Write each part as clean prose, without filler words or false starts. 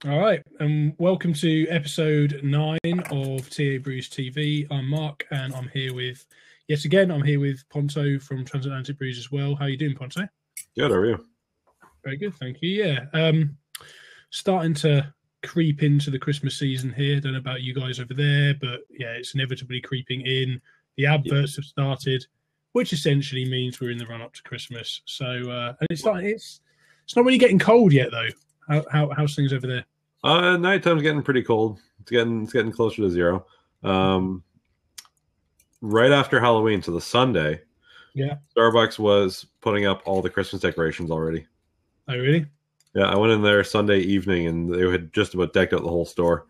All right, and welcome to episode 9 of TA Brews TV. I'm Mark, and I'm here with Ponto from Transatlantic Brews as well. How are you doing, Ponto? Good, how are you? Very good, thank you. Yeah, starting to creep into the Christmas season here. Don't know about you guys over there, but yeah, it's inevitably creeping in. The adverts have started, which essentially means we're in the run up to Christmas. So, and it's not really getting cold yet, though. How's things over there? Nighttime's getting pretty cold. It's getting closer to zero. Right after Halloween, so the Sunday, Yeah. Starbucks was putting up all the Christmas decorations already. Oh, really? Yeah, I went in there Sunday evening and they had just about decked out the whole store.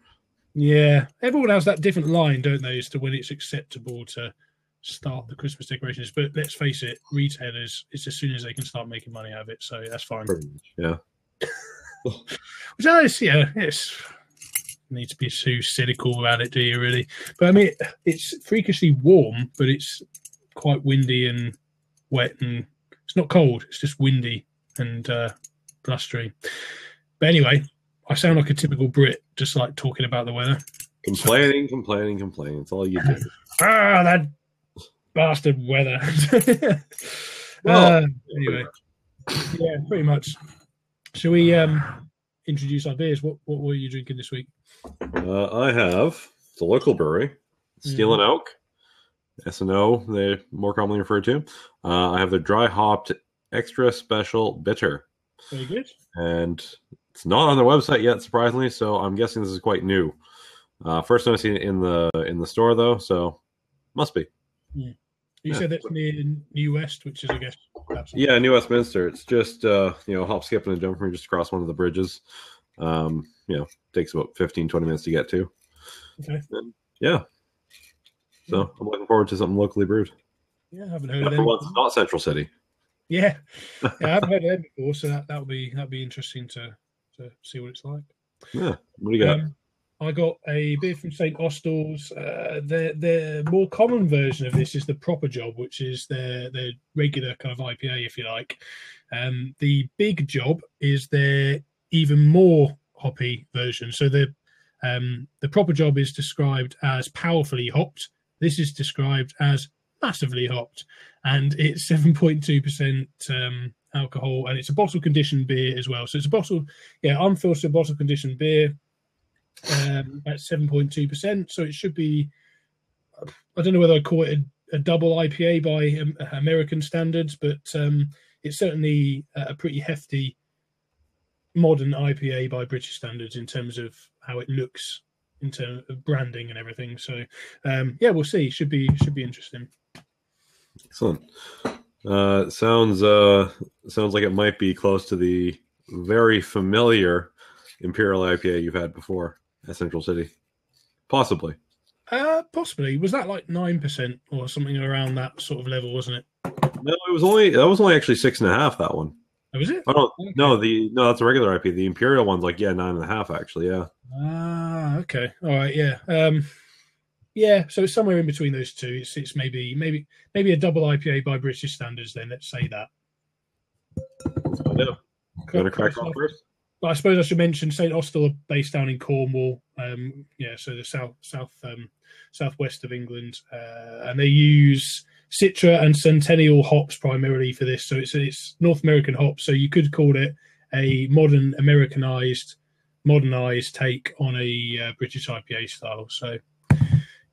Yeah, everyone has that different line, don't they, as to when it's acceptable to start the Christmas decorations. But let's face it, retailers, it's as soon as they can start making money out of it, so that's fine. Pretty much, yeah. Which is, yeah, it's need to be too cynical about it, do you really? But I mean, it's freakishly warm, but it's quite windy and wet, and it's not cold. It's just windy and blustery. But anyway, I sound like a typical Brit, just like talking about the weather. Complaining. It's all you do. That bastard weather. Well, anyway, yeah, pretty much. Shall we introduce our beers? What were you drinking this week? I have the local brewery, Steel and Oak, S&O, they're more commonly referred to. I have the dry hopped extra special bitter. Very good. And it's not on their website yet, surprisingly, so I'm guessing this is quite new. First time I've seen it in the store, though, so must be. You said that's near New West, which is, I guess, yeah, New Westminster. It's just hop, skip, and a jump from here, just across one of the bridges. Takes about 15-20 minutes to get to. Okay. And, yeah. So I'm looking forward to something locally brewed. Yeah, I haven't heard of them. For once, it's not Central City. Yeah, I haven't heard of them before, so that'll be interesting to see what it's like. Yeah. What do you got? I got a beer from St. Austell's. The more common version of this is the Proper Job, which is their regular kind of IPA, if you like. The Big Job is their even more hoppy version. So the Proper Job is described as powerfully hopped. This is described as massively hopped, and it's 7.2% alcohol, and it's a bottle conditioned beer as well. So it's a unfiltered bottle conditioned beer. At 7.2%, so it should be. I don't know whether I'd call it a double IPA by American standards, but it's certainly a pretty hefty modern IPA by British standards in terms of how it looks, in terms of branding and everything. So we'll see. Should be interesting. Excellent. Sounds like it might be close to the very familiar Imperial IPA you've had before at Central City. Possibly. Possibly. Was that like 9% or something around that sort of level, wasn't it? No, that was only actually 6.5, that one. Oh, was it? Oh, no, okay. No, that's a regular IPA. The Imperial one's like, 9.5 actually, yeah. Okay. All right, yeah. So it's somewhere in between those two. It's maybe a double IPA by British standards then, let's say that. I know. Going to crack on first? But I suppose I should mention St. Austell are based down in Cornwall, so the southwest of England, and they use Citra and Centennial hops primarily for this. So it's North American hops. So you could call it a modernized take on a British IPA style. So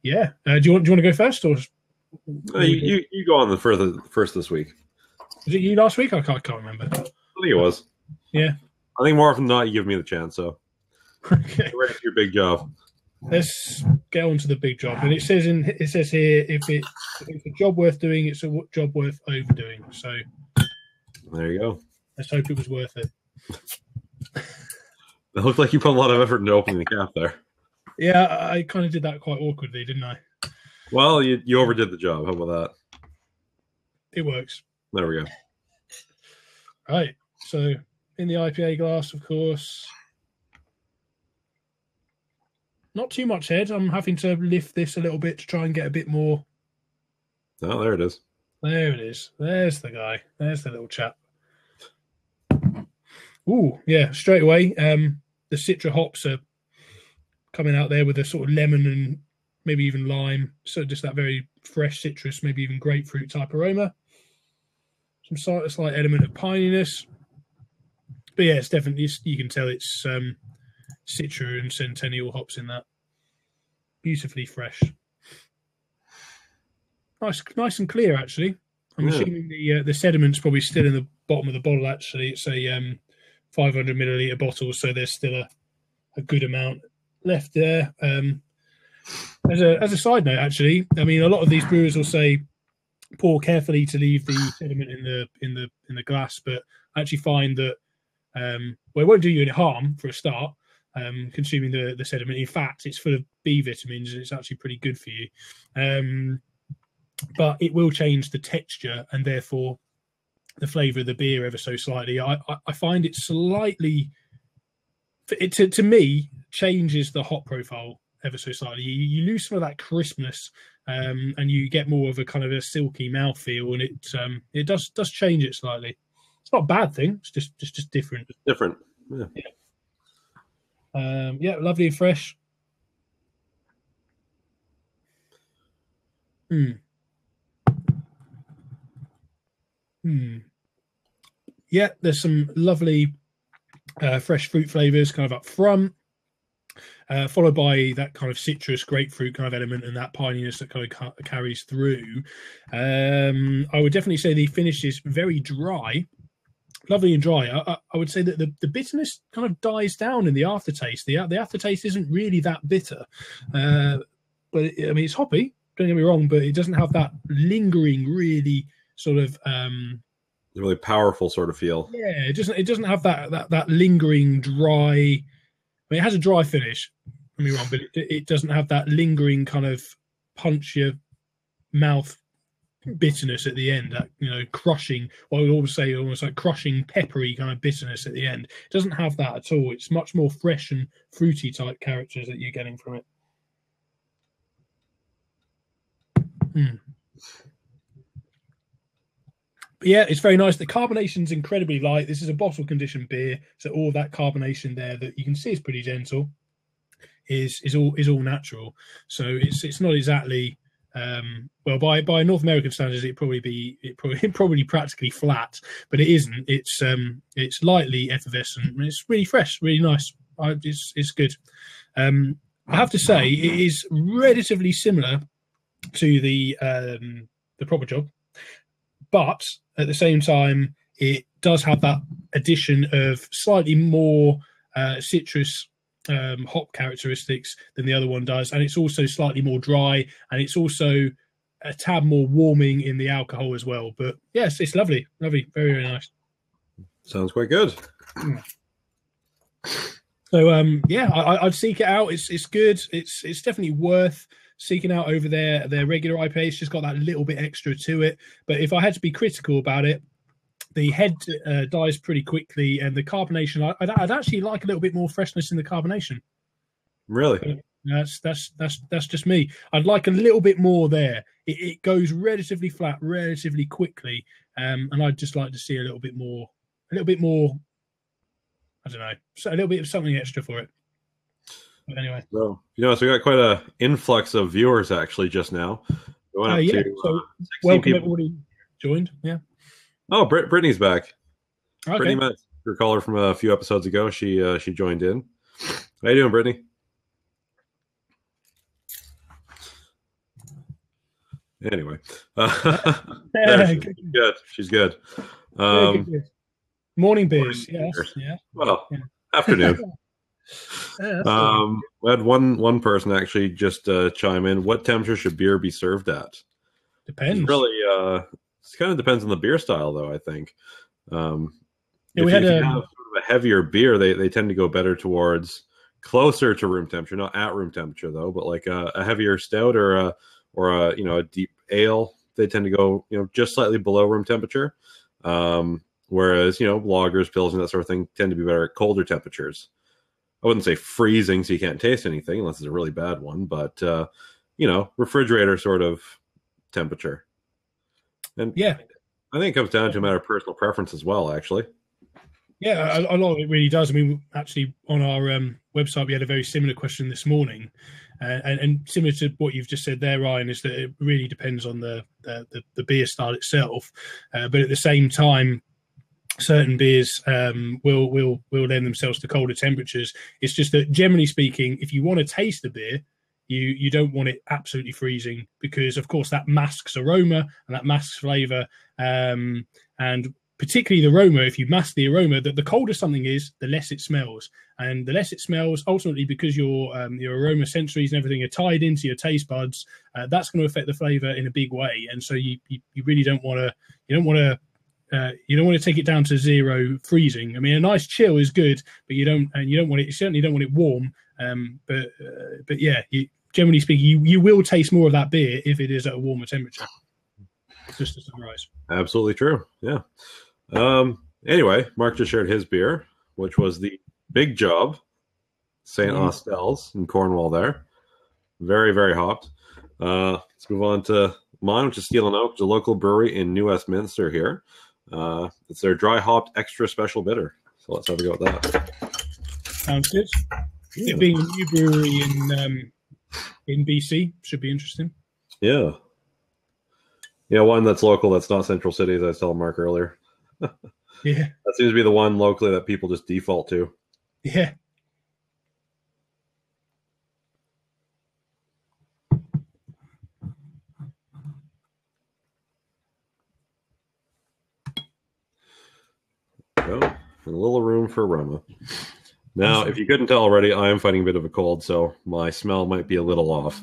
yeah, do you want to go first, or you go on the first this week? Was it you last week? I can't remember. I think it was. Yeah. I think more often than not, you give me the chance. So, okay. You're ready for your big job. Let's get on to the big job. And it says here, if it's a job worth doing, it's a job worth overdoing. So, there you go. Let's hope it was worth it. It looked like you put a lot of effort into opening the cap there. Yeah, I kind of did that quite awkwardly, didn't I? Well, you overdid the job. How about that? It works. There we go. Right. So, in the IPA glass, of course. Not too much head. I'm having to lift this a little bit to try and get a bit more. Oh, there it is. There it is. There's the guy. There's the little chap. Ooh, yeah, straight away. Citra hops are coming out there with a sort of lemon and maybe even lime. So just that very fresh citrus, maybe even grapefruit type aroma. Some slight element of pininess. But yeah, it's definitely, you can tell it's Citra and Centennial hops in that. Beautifully fresh. Nice and clear, actually. I'm assuming the sediment's probably still in the bottom of the bottle, actually. It's a 500 milliliter bottle, so there's still a good amount left there. As a side note, actually, I mean, a lot of these brewers will say pour carefully to leave the sediment in the glass, but I actually find that well, it won't do you any harm for a start. Consuming the sediment. In fact, it's full of B vitamins, and it's actually pretty good for you. But it will change the texture and therefore the flavour of the beer ever so slightly. I find it slightly, to me, changes the hop profile ever so slightly. You lose some of that crispness, and you get more of a kind of a silky mouthfeel, and it does change it slightly. It's not a bad thing. It's just different. Different. Yeah, lovely and fresh. Yeah, there's some lovely fresh fruit flavors kind of up front, followed by that kind of citrus, grapefruit kind of element and that pininess that kind of carries through. I would definitely say the finish is very dry. Lovely and dry. I would say that the bitterness kind of dies down in the aftertaste. The aftertaste isn't really that bitter, but I mean, it's hoppy. Don't get me wrong, but it doesn't have that lingering, really sort of really powerful sort of feel. Yeah, it doesn't have that lingering dry. I mean, it has a dry finish. Don't get me wrong, but it doesn't have that lingering kind of punch your mouth bitterness at the end, that, you know, crushing, or I would always say almost like crushing peppery kind of bitterness at the end. It doesn't have that at all. It's much more fresh and fruity type characters that you're getting from it. But yeah, it's very nice. The carbonation's incredibly light. This is a bottle conditioned beer, so all that carbonation there that you can see is pretty gentle is all natural. So it's not exactly well, by North American standards, it'd probably practically flat, but it isn't. It's lightly effervescent. It's really fresh, really nice. It's good. I have to say, it is relatively similar to the proper job, but at the same time, it does have that addition of slightly more citrus hop characteristics than the other one does, and it's also slightly more dry, and it's also a tad more warming in the alcohol as well. But yes, it's lovely, very, very nice. Sounds quite good. So yeah, I'd seek it out. It's good. It's definitely worth seeking out over their regular IPA. It's just got that little bit extra to it. But if I had to be critical about it, the head dies pretty quickly, and the carbonation, I'd actually like a little bit more freshness in the carbonation. Really? That's just me. I'd like a little bit more there. It goes relatively flat, relatively quickly, and I'd just like to see a little bit more. I don't know, so a little bit of something extra for it. But anyway, so so we got quite a influx of viewers actually just now. Yeah. So welcome everybody joined. Yeah. Oh, Brittany's back. Okay. Brittany met your caller from a few episodes ago. She joined in. How you doing, Brittany? Anyway, she's good. Good. Morning beers. Yes. Yeah. Well, afternoon. We had one person actually just chime in. What temperature should beer be served at? Depends. It's really, it kind of depends on the beer style, though. I think. If you have sort of a heavier beer, they tend to go better towards closer to room temperature, not at room temperature though, but like a heavier stout or a deep ale, they tend to go just slightly below room temperature. Whereas lagers, pills, and that sort of thing tend to be better at colder temperatures. I wouldn't say freezing, so you can't taste anything unless it's a really bad one, but refrigerator sort of temperature. And yeah, I think it comes down to a matter of personal preference as well, actually. Yeah, a lot of it really does. I mean, actually, on our website, we had a very similar question this morning, and similar to what you've just said there, Ryan, is that it really depends on the beer style itself. But at the same time, certain beers will lend themselves to colder temperatures. It's just that, generally speaking, if you want to taste the beer, you don't want it absolutely freezing, because, of course, that masks aroma and that masks flavour, and particularly the aroma. If you mask the aroma, the colder something is, the less it smells, and the less it smells, ultimately, because your aroma sensories and everything are tied into your taste buds, that's going to affect the flavour in a big way. And so you really don't want to you don't want to take it down to zero freezing. I mean, a nice chill is good, but you don't want it. You certainly don't want it warm. But yeah, generally speaking, you will taste more of that beer if it is at a warmer temperature. Just to summarize. Absolutely true. Yeah. Anyway, Mark just shared his beer, which was the Big Job St. Austell's in Cornwall there. Very, very hopped. Let's move on to mine, which is Steel and Oak, which is a local brewery in New Westminster here. It's their dry hopped extra special bitter. So let's have a go at that. Sounds good. Yeah. It being a new brewery in BC should be interesting. Yeah. Yeah, one that's local, that's not Central City, as I was telling Mark earlier. Yeah. That seems to be the one locally that people just default to. Yeah. Go. And a little room for aroma. Now, if you couldn't tell already, I am fighting a bit of a cold, so my smell might be a little off.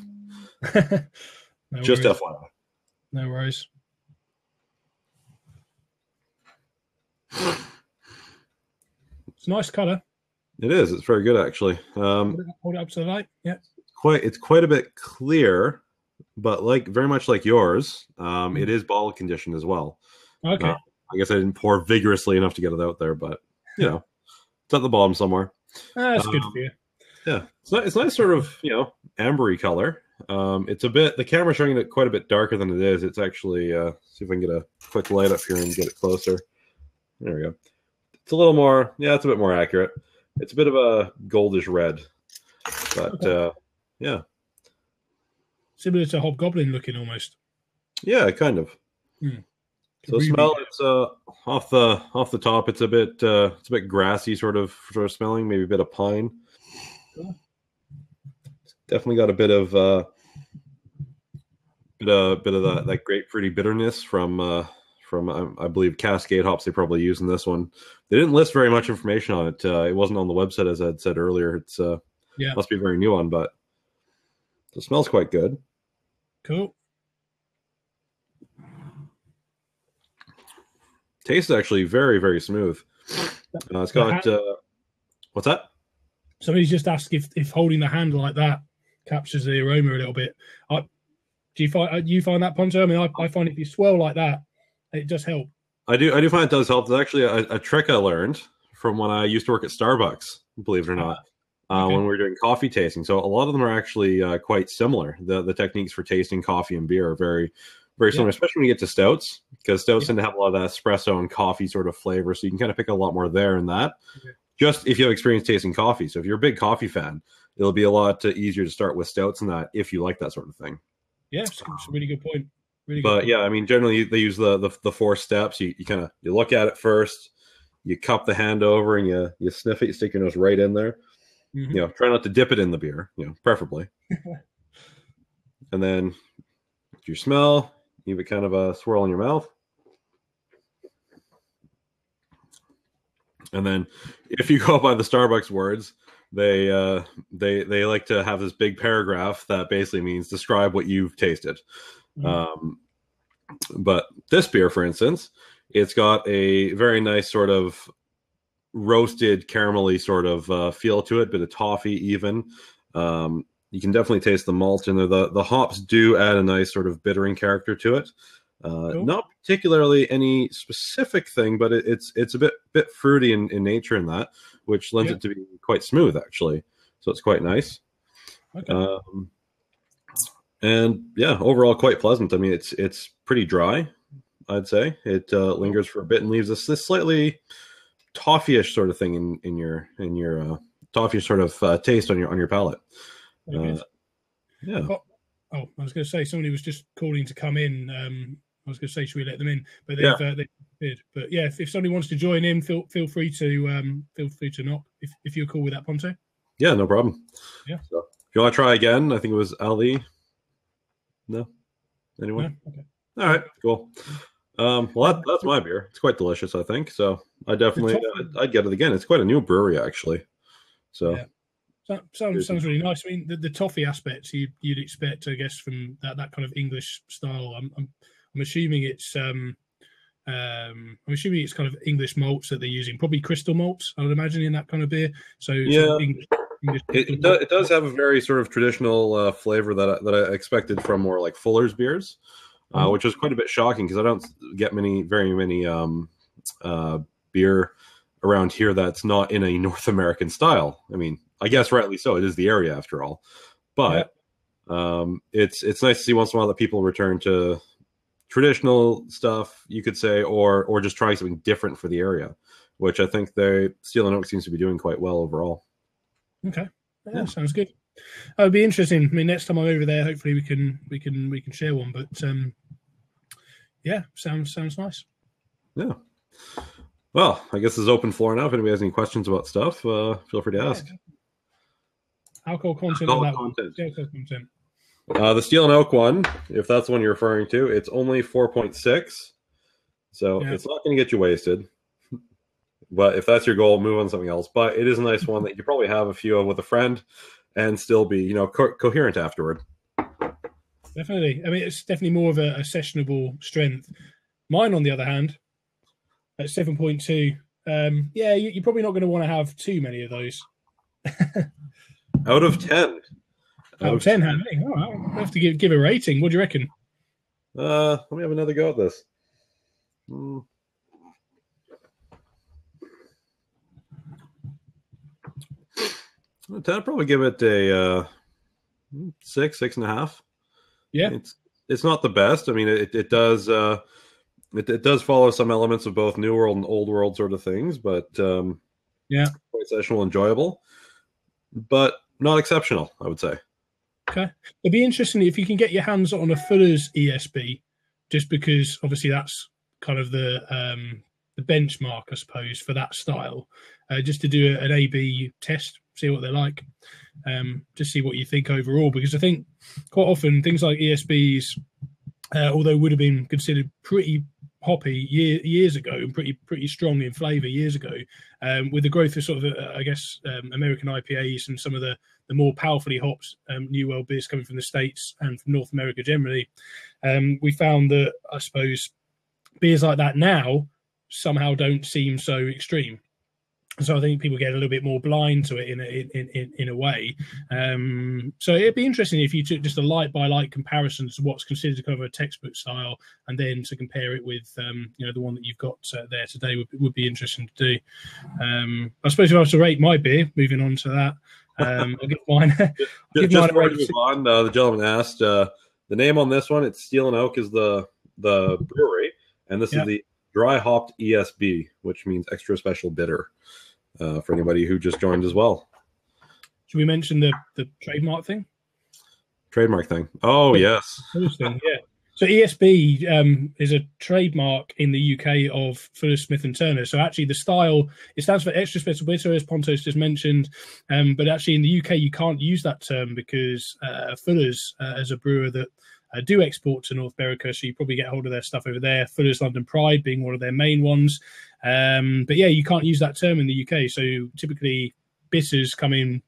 No just worries. FYI. No worries. It's a nice colour. It is. It's very good, actually. Hold it up to the light. Yeah. It's quite a bit clear, but very much like yours, it is bottle conditioned as well. Okay. I guess I didn't pour vigorously enough to get it out there, but it's at the bottom somewhere. That's good for you. Yeah, it's nice, sort of ambery color. It's a bit. The camera's showing it quite a bit darker than it is. It's actually see if I can get a quick light up here and get it closer. There we go. It's a little more. Yeah, it's a bit more accurate. It's a bit of a goldish red, but yeah, similar to Hobgoblin looking almost. Yeah, kind of. So smell, it's off the top. It's a bit grassy, sort of smelling. Maybe a bit of pine. Cool. Definitely got a bit of that grapefruity bitterness from I believe Cascade hops they probably use in this one. They didn't list very much information on it. It wasn't on the website, as I'd said earlier. It's must be a very new one, but it smells quite good. Cool. Tastes actually very, very smooth. It's got what's that? Somebody's just asked if holding the hand like that captures the aroma a little bit. Do you find that, Ponto? I mean, I find if you swirl like that, it does help. I do find it does help. There's actually a trick I learned from when I used to work at Starbucks, believe it or not, when we were doing coffee tasting. So a lot of them are actually quite similar. The techniques for tasting coffee and beer are very, very similar, especially when you get to stouts, because stouts tend to have a lot of that espresso and coffee sort of flavor. So you can kind of pick a lot more there in that. Just if you have experience tasting coffee. So if you're a big coffee fan, it'll be a lot easier to start with stouts and that if you like that sort of thing. Yeah, it's a really good point. Yeah, I mean, generally they use the 4 steps. You look at it first, you cup the hand over, and you sniff it. You stick your nose right in there. Mm-hmm. Try not to dip it in the beer. Preferably. And then you smell. Give it kind of a swirl in your mouth. And then, if you go by the Starbucks words, they like to have this big paragraph that basically means describe what you've tasted. But this beer, for instance, it's got a very nice sort of roasted caramelly sort of feel to it, bit of toffee even. You can definitely taste the malt in there. The hops do add a nice sort of bittering character to it. Cool. Not particularly any specific thing, but it's a bit fruity in nature in that, which lends it to be quite smooth actually. So it's quite nice. Okay. And yeah, overall quite pleasant. I mean, it's pretty dry, I'd say. It lingers for a bit and leaves us this slightly toffee-ish sort of thing in your toffee sort of taste on your palate. Yeah. I was going to say somebody was just calling to come in. I was going to say, should we let them in? But they did. But yeah, if somebody wants to join in, feel free to knock if you're cool with that, Ponto. Yeah, no problem. Yeah. So, if you want to try again, I think it was Ali. No, anyone? No? Okay. All right, cool. Well, that's my beer. It's quite delicious, I think. So I definitely I'd get it again. It's quite a new brewery, actually. So. Yeah. Sounds really nice. I mean, the toffee aspects you'd expect, I guess, from that kind of English style. I'm assuming it's kind of English malts that they're using, probably crystal malts, I would imagine, in that kind of beer. So yeah, English it does have a very sort of traditional flavor that I expected from more like Fuller's beers, which was quite a bit shocking because I don't get very many beer around here that's not in a North American style. I mean, I guess rightly so. It is the area after all, but it's nice to see once in a while that people return to traditional stuff, you could say, or just trying something different for the area, which I think Steel and Oak seems to be doing quite well overall. Okay, yeah. Sounds good. It'd be interesting. I mean, next time I'm over there, hopefully we can share one. But yeah, sounds nice. Yeah. Well, I guess it's open floor now. If anybody has any questions about stuff, feel free to ask. Alcohol content. Alcohol content. The Steel and Oak one, if that's the one you're referring to, it's only 4.6. So it's not going to get you wasted. But if that's your goal, move on to something else. But it is a nice one that you could probably have a few of with a friend and still be, coherent afterward. Definitely. I mean, it's definitely more of a sessionable strength. Mine, on the other hand, at 7.2, you're probably not going to want to have too many of those. Out of 10. Out of 10, how many? Oh, I'll have to give a rating. What do you reckon? Let me have another go at this. 10, I'd probably give it a 6.5. Yeah, it's not the best. I mean, it does it does follow some elements of both New World and Old World sort of things, but quite sessional, enjoyable, but not exceptional, I would say. Okay, it'd be interesting if you can get your hands on a Fuller's ESP, just because obviously that's kind of the benchmark, I suppose, for that style. Just to do an A/B test, see what they're like, just see what you think overall. Because I think quite often things like ESBs, although would have been considered pretty hoppy years ago and pretty strong in flavour years ago, with the growth of sort of American IPAs and some of the more powerfully hopped New World beers coming from the States and from North America generally, we found that I suppose beers like that now somehow don't seem so extreme. So I think people get a little bit more blind to it in a way. So it'd be interesting if you took just a light by light comparison to what's considered kind of a textbook style, and then to compare it with the one that you've got there today would be interesting to do. I suppose if I was to rate my beer, moving on to that, I'll give mine. Just before we move on, the gentleman asked the name on this one. It's Steel and Oak is the brewery, and this is the dry hopped ESB, which means extra special bitter. For anybody who just joined as well. Should we mention the trademark thing? Trademark thing. Oh, yes. Thing, yeah. So ESB is a trademark in the UK of Fuller Smith & Turner. So actually the style, it stands for extra special bitter, as Pontos just mentioned. But actually in the UK, you can't use that term because Fuller's, as a brewer that do export to North America, so you probably get hold of their stuff over there. Fuller's London Pride being one of their main ones. But yeah, you can't use that term in the UK. So typically bitters come in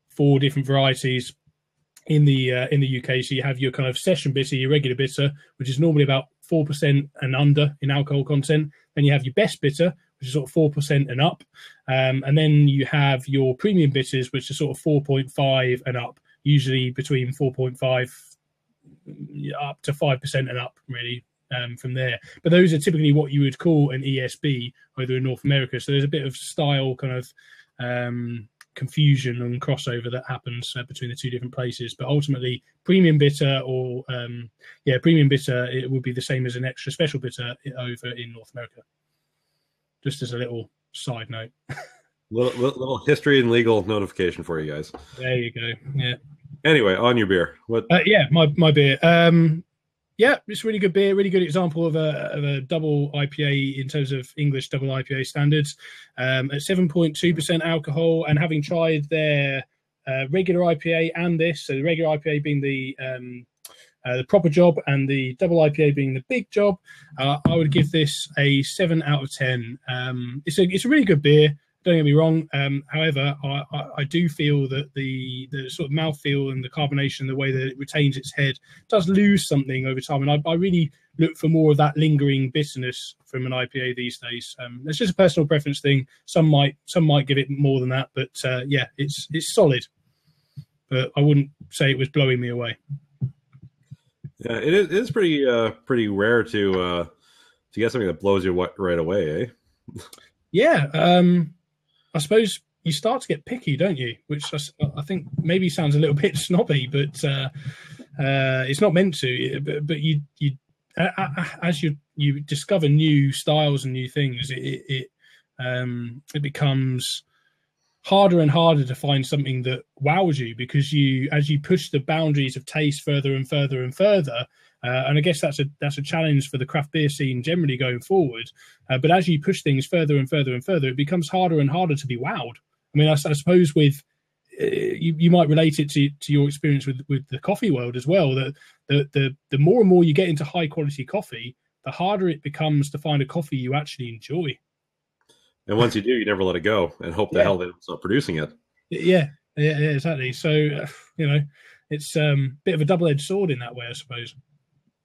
4 different varieties in the UK. So you have your kind of session bitter, your regular bitter, which is normally about 4% and under in alcohol content. Then you have your best bitter, which is sort of 4% and up. And then you have your premium bitters, which are sort of 4.5 and up, usually between 4.5 up to 5% and up, really, from there. But those are typically what you would call an ESB over in North America. So there's a bit of style kind of confusion and crossover that happens between the two different places. But ultimately, premium bitter it would be the same as an extra special bitter over in North America. Just as a little Side note. Little history and legal notification for you guys. There you go. Yeah. Anyway, on your beer. What? Yeah, my beer. Yeah, it's a really good beer, really good example of a double IPA in terms of English double IPA standards. At 7.2% alcohol, and having tried their regular IPA and this, so the regular IPA being the proper job and the double IPA being the big job, I would give this a 7 out of 10. It's a really good beer. Don't get me wrong. However, I do feel that the sort of mouthfeel and the carbonation, the way that it retains its head, does lose something over time. And I really look for more of that lingering bitterness from an IPA these days. It's just a personal preference thing. Some might give it more than that, but yeah, it's solid. But I wouldn't say it was blowing me away. Yeah, it is pretty rare to get something that blows you right away, eh? Yeah. I suppose you start to get picky, don't you? Which I think maybe sounds a little bit snobby, but it's not meant to. But you as you discover new styles and new things, it becomes harder and harder to find something that wows you, because as you push the boundaries of taste further and further and further. And I guess that's a challenge for the craft beer scene generally going forward. But as you push things further and further and further, it becomes harder and harder to be wowed. I mean, I suppose with you might relate it to your experience with the coffee world as well. That the more and more you get into high quality coffee, the harder it becomes to find a coffee you actually enjoy. And once you do, you never let it go and hope the hell they don't stop producing it. Yeah, exactly. So it's a bit of a double-edged sword in that way, I suppose.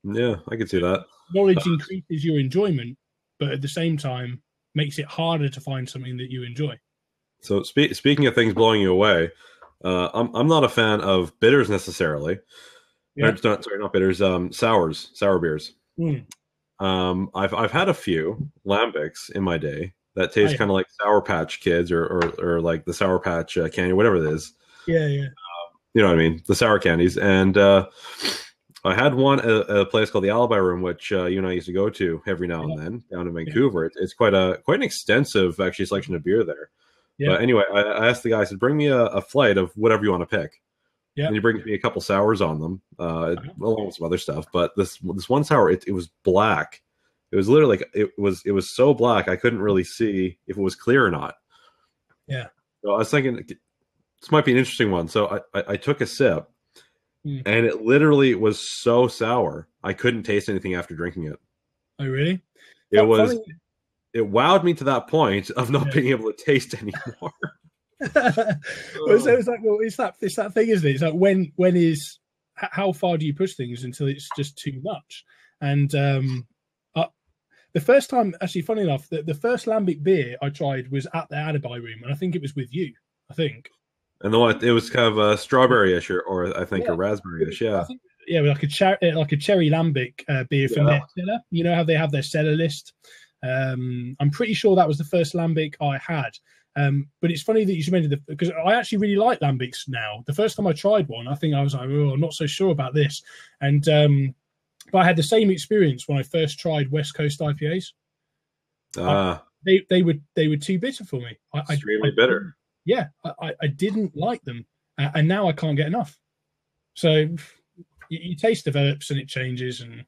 Yeah, I can see that. Knowledge increases your enjoyment, but at the same time makes it harder to find something that you enjoy. So speaking of things blowing you away, I'm not a fan of bitters necessarily. Yeah. Not bitters. Sour beers. I've had a few lambics in my day that taste kind of like Sour Patch Kids or like the Sour Patch candy, whatever it is. Yeah. You know what I mean? The sour candies. And I had one at a place called the Alibi Room, which you and I used to go to every now and then down in Vancouver. It's quite an extensive actually selection of beer there. Yeah. But anyway, I asked the guy, I said, bring me a flight of whatever you want to pick. Yeah. And he brings me a couple sours on them, along with some other stuff. But this one sour, it was black. It was literally like it was so black I couldn't really see if it was clear or not. Yeah. So I was thinking this might be an interesting one. So I took a sip. And it literally was so sour, I couldn't taste anything after drinking it. Oh, really? It wowed me to that point of not being able to taste anymore. So it's that thing, isn't it? It's like when is how far do you push things until it's just too much? And the first time, actually, funny enough, the first lambic beer I tried was at the Alibi Room, and I think it was with you. I think. And it was kind of a strawberry-ish or I think a raspberry-ish, yeah. Like a cherry lambic beer from their cellar. You know how they have their cellar list? I'm pretty sure that was the first lambic I had. But it's funny that you mentioned because I actually really like lambics now. The first time I tried one, I think I was like, I'm not so sure about this. And but I had the same experience when I first tried West Coast IPAs. They were too bitter for me. Extremely bitter. Yeah, I didn't like them, and now I can't get enough. So your taste develops and it changes, and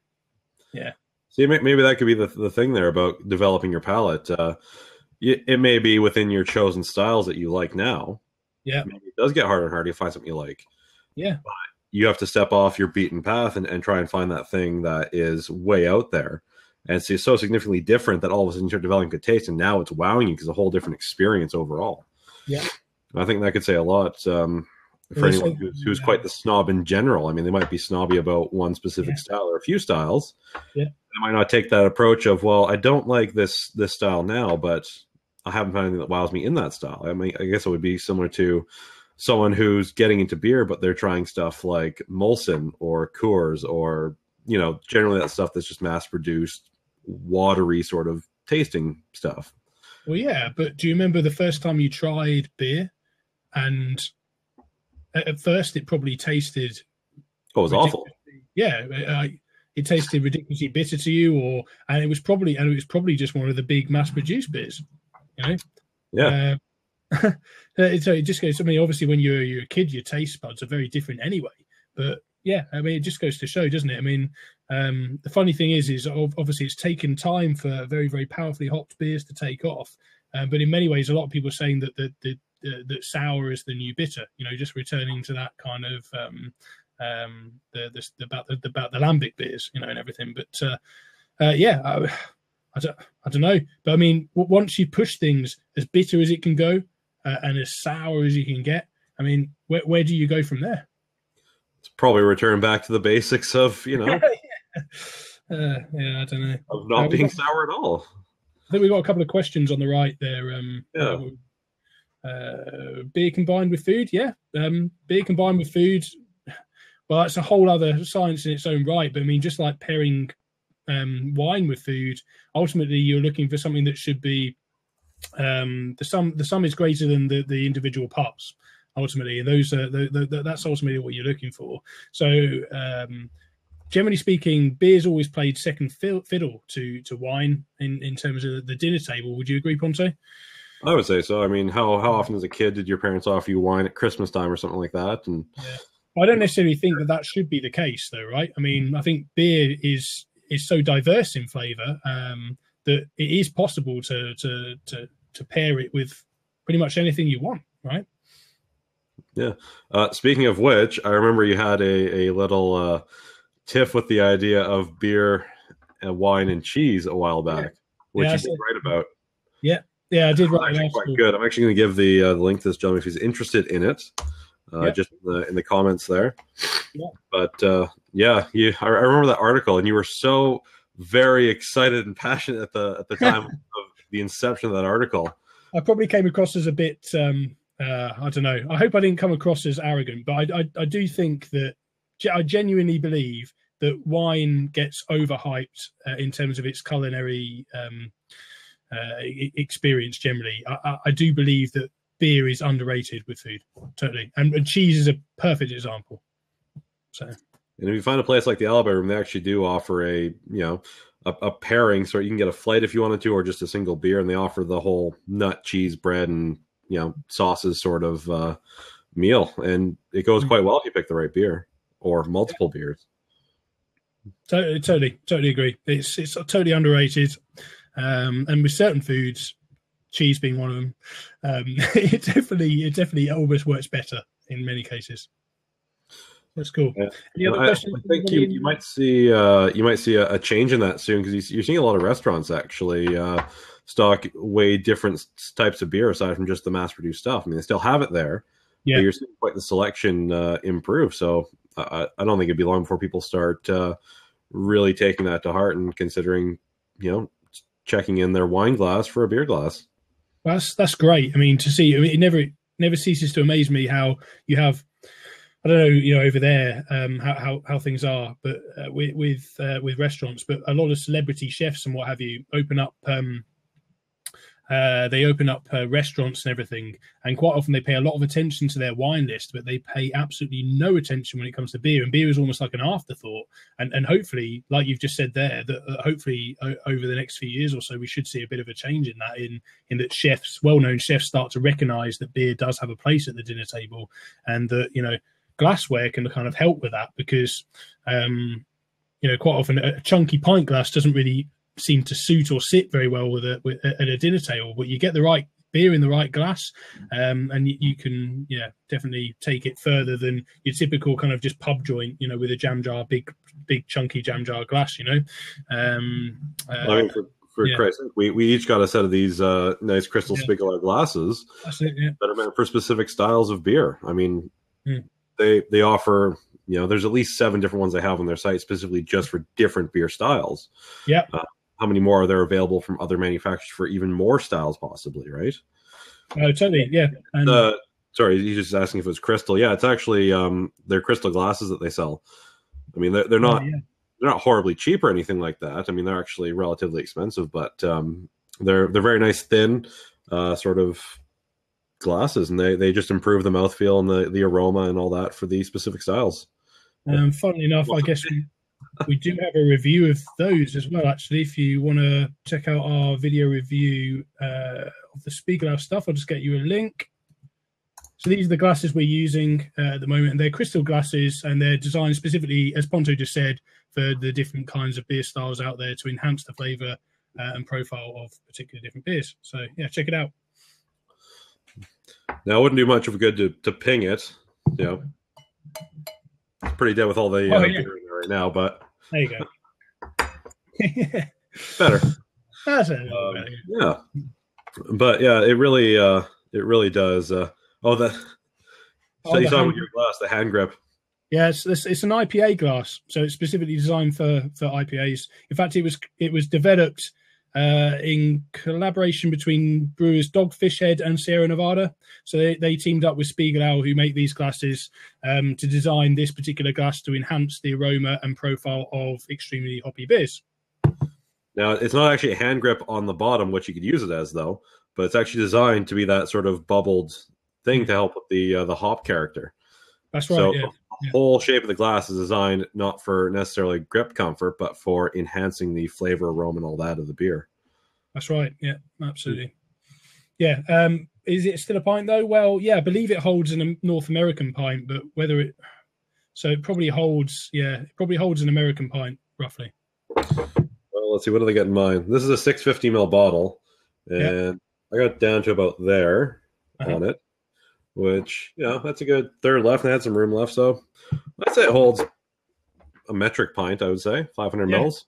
yeah. See, maybe that could be the thing there about developing your palate. It may be within your chosen styles that you like now. Yeah, maybe it does get harder and harder to find something you like. Yeah, but you have to step off your beaten path and try and find that thing that is way out there. And it's so significantly different that all of a sudden you're developing good taste, and now it's wowing you because it's a whole different experience overall. Yeah, I think that could say a lot for anyone who's quite the snob in general. I mean, they might be snobby about one specific style or a few styles. Yeah, they might not take that approach of, well, I don't like this style now, but I haven't found anything that wows me in that style. I mean, I guess it would be similar to someone who's getting into beer, but they're trying stuff like Molson or Coors or, generally that stuff that's just mass-produced, watery sort of tasting stuff. Well, yeah, but do you remember the first time you tried beer? And at first it probably tasted... Oh, it was awful. Yeah, it tasted ridiculously bitter to you, and it was probably just one of the big mass-produced beers. You know. Yeah. So it just goes. I mean, obviously, when you're a kid, your taste buds are very different anyway. But yeah, I mean, it just goes to show, doesn't it? I mean, the funny thing is obviously it's taken time for very, very powerfully hopped beers to take off. But in many ways, a lot of people are saying that that sour is the new bitter. You know, just returning to that kind of about the lambic beers, you know, and everything. But yeah. I don't know, but I mean, once you push things as bitter as it can go and as sour as you can get, I mean, where do you go from there? It's probably return back to the basics of, you know, yeah, I don't know, of not being sour at all. I think we've got a couple of questions on the right there. Beer combined with food, yeah. Beer combined with food, well, that's a whole other science in its own right. But I mean, just like pairing wine with food, ultimately you're looking for something that should be the sum is greater than the individual parts ultimately, and those that's ultimately what you're looking for. So generally speaking, beer's always played second fiddle to wine in terms of the dinner table. Would you agree, Ponto? I would say so. I mean, how often as a kid did your parents offer you wine at Christmas time or something like that? And I don't necessarily think that should be the case, though, right? I mean, I think beer is so diverse in flavour that it is possible to pair it with pretty much anything you want, right? Yeah. Speaking of which, I remember you had a little tiff with the idea of beer, wine, and cheese a while back, which you did write about. Yeah, I did write about. Quite good. I'm actually going to give the link to this gentleman if he's interested in it. Just in the comments there. Yeah. But I remember that article, and you were so very excited and passionate at the time of the inception of that article. I probably came across as a bit I don't know. I hope I didn't come across as arrogant, but I do think that I genuinely believe that wine gets overhyped in terms of its culinary experience generally. I do believe that beer is underrated with food, totally, and cheese is a perfect example. So, and if you find a place like the Alibi Room, they actually do offer a pairing, so you can get a flight if you wanted to, or just a single beer, and they offer the whole nut, cheese, bread, and sauces sort of meal, and it goes quite well if you pick the right beer or multiple beers. Totally agree. It's totally underrated, and with certain foods, cheese being one of them, it definitely almost works better in many cases. That's cool. Yeah. I think you might see a change in that soon, because you're seeing a lot of restaurants actually stock way different types of beer aside from just the mass-produced stuff. I mean, they still have it there, but you're seeing quite the selection improve. So I don't think it'd be long before people start really taking that to heart and considering, checking in their wine glass for a beer glass. That's great. I mean, to see, it never ceases to amaze me how you have, I don't know, over there how things are, but with restaurants, but a lot of celebrity chefs and what have you open up restaurants and everything, and quite often they pay a lot of attention to their wine list, but they pay absolutely no attention when it comes to beer, and beer is almost like an afterthought. And hopefully, like you've just said there, that hopefully over the next few years or so, we should see a bit of a change in that, in that chefs, well-known chefs, start to recognize that beer does have a place at the dinner table, and that glassware can kind of help with that, because quite often a chunky pint glass doesn't really seem to suit or sit very well at a dinner table, but you get the right beer in the right glass, and you can definitely take it further than your typical kind of just pub joint, with a jam jar, big chunky jam jar glass. I mean, for Christ's sake, we each got a set of these nice crystal Spiegelau glasses that are meant for specific styles of beer. I mean, they offer, there's at least 7 different ones they have on their site specifically just for different beer styles. Yeah. How many more are there available from other manufacturers for even more styles, possibly, right? Oh, totally, yeah. And sorry, he's just asking if it's crystal. Yeah, it's actually they're crystal glasses that they sell. I mean, they're not they're not horribly cheap or anything like that. I mean, they're actually relatively expensive, but they're very nice, thin sort of glasses, and they just improve the mouthfeel and the aroma and all that for these specific styles. Funnily enough, I guess We do have a review of those as well, actually. If you want to check out our video review of the Spiegelau stuff, I'll just get you a link. So these are the glasses we're using at the moment, and they're crystal glasses, and they're designed specifically, as Ponto just said, for the different kinds of beer styles out there to enhance the flavour and profile of particular different beers. So, yeah, check it out. Now, it wouldn't do much of a good to ping it. You know, it's pretty dead with all the beer in there right now, but there you go. Better. That's a little better. Yeah, but yeah, it really does. So you saw with your glass, the hand grip. Yeah, it's an IPA glass, so it's specifically designed for IPAs. In fact, it was developed in collaboration between brewers Dogfish Head and Sierra Nevada. So they teamed up with Spiegelau, who make these glasses, to design this particular glass to enhance the aroma and profile of extremely hoppy beers. Now, it's not actually a hand grip on the bottom, which you could use it as, though, but it's actually designed to be that sort of bubbled thing to help with the hop character. That's right. So yeah. the whole shape of the glass is designed not for necessarily grip comfort, but for enhancing the flavor, aroma, and all that of the beer. That's right. Yeah, absolutely. Yeah. Is it still a pint though? Well, yeah, I believe it holds a North American pint, but it probably holds an American pint roughly. Well, let's see. What do they got in mind? This is a 650 ml bottle, and I got down to about there on it, which, that's a good third left, and I had some room left. So I'd say it holds a metric pint, I would say, 500 mils.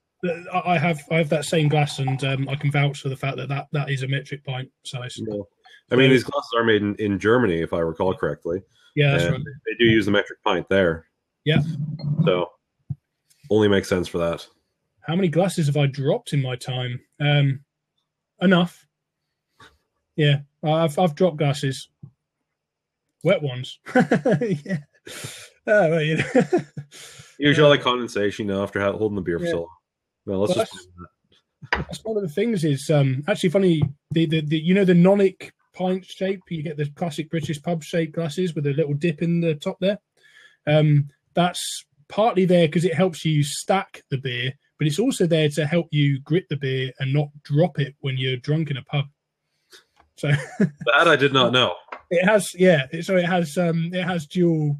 I have that same glass, and I can vouch for the fact that is a metric pint size. No. I mean, these glasses are made in Germany, if I recall correctly. Yeah, that's right. They do use the metric pint there. Yeah. So only makes sense for that. How many glasses have I dropped in my time? Enough. Yeah, I've dropped glasses. Wet ones. Yeah. Well, Usually like condensation after holding the beer for so long. Well, that's one of the things is actually funny. The the nonic pint shape. You get the classic British pub shape glasses with a little dip in the top there. That's partly there because it helps you stack the beer, but it's also there to help you grip the beer and not drop it when you're drunk in a pub. So that I did not know. It has, yeah. So it has dual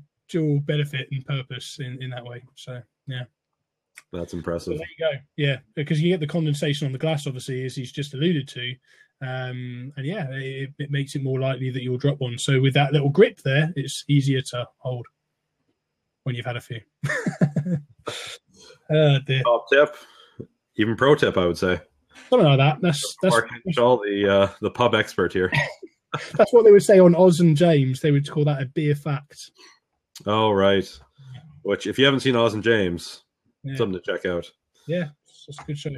benefit and purpose in that way. So yeah, that's impressive. So there you go. Yeah, because you get the condensation on the glass, obviously, as he's just alluded to, and yeah, it makes it more likely that you'll drop one. So with that little grip there, it's easier to hold when you've had a few. Oh, dear. Top tip, even pro tip, I would say. Something like that. That's Mark Shaw, the pub expert here. That's what they would say on Oz and James. They would call that a beer fact. Oh, right. Which, if you haven't seen Oz and James, something to check out. Yeah, it's a good show.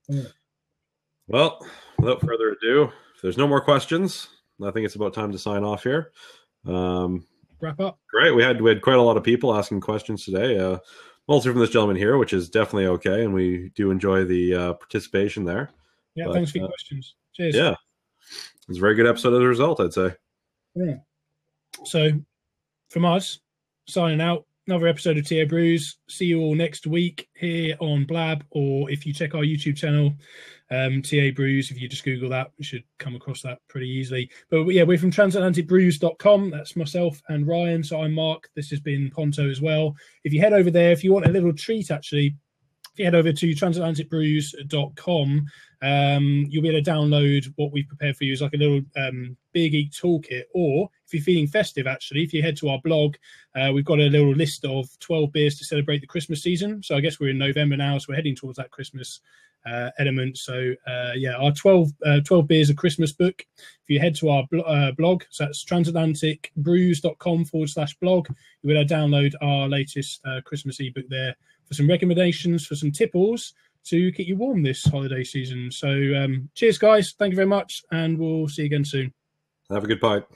Yeah. Well, without further ado, if there's no more questions, I think it's about time to sign off here. Wrap up. Great. We had quite a lot of people asking questions today. Mostly from this gentleman here, which is definitely okay, and we do enjoy the participation there. Yeah, thanks for your questions. Cheers. Yeah. It was a very good episode as a result, I'd say. Yeah. So, from us, signing out, another episode of TA Brews. See you all next week here on Blab, or if you check our YouTube channel, TA Brews. If you just Google that, you should come across that pretty easily. But yeah, we're from transatlanticbrews.com. That's myself and Ryan. So I'm Mark. This has been Ponto as well. If you head over there, if you want a little treat, actually, if you head over to transatlanticbrews.com, you'll be able to download what we've prepared for you. It's like a little Beer Geek toolkit. Or if you're feeling festive, actually, if you head to our blog, we've got a little list of 12 beers to celebrate the Christmas season. So I guess we're in November now, so we're heading towards that Christmas element. So our 12 beers of Christmas book. If you head to our blog, so that's transatlanticbrews.com/blog, you'll be able to download our latest Christmas ebook there for some recommendations, for some tipples to keep you warm this holiday season. So cheers, guys. Thank you very much, and we'll see you again soon. Have a good pint.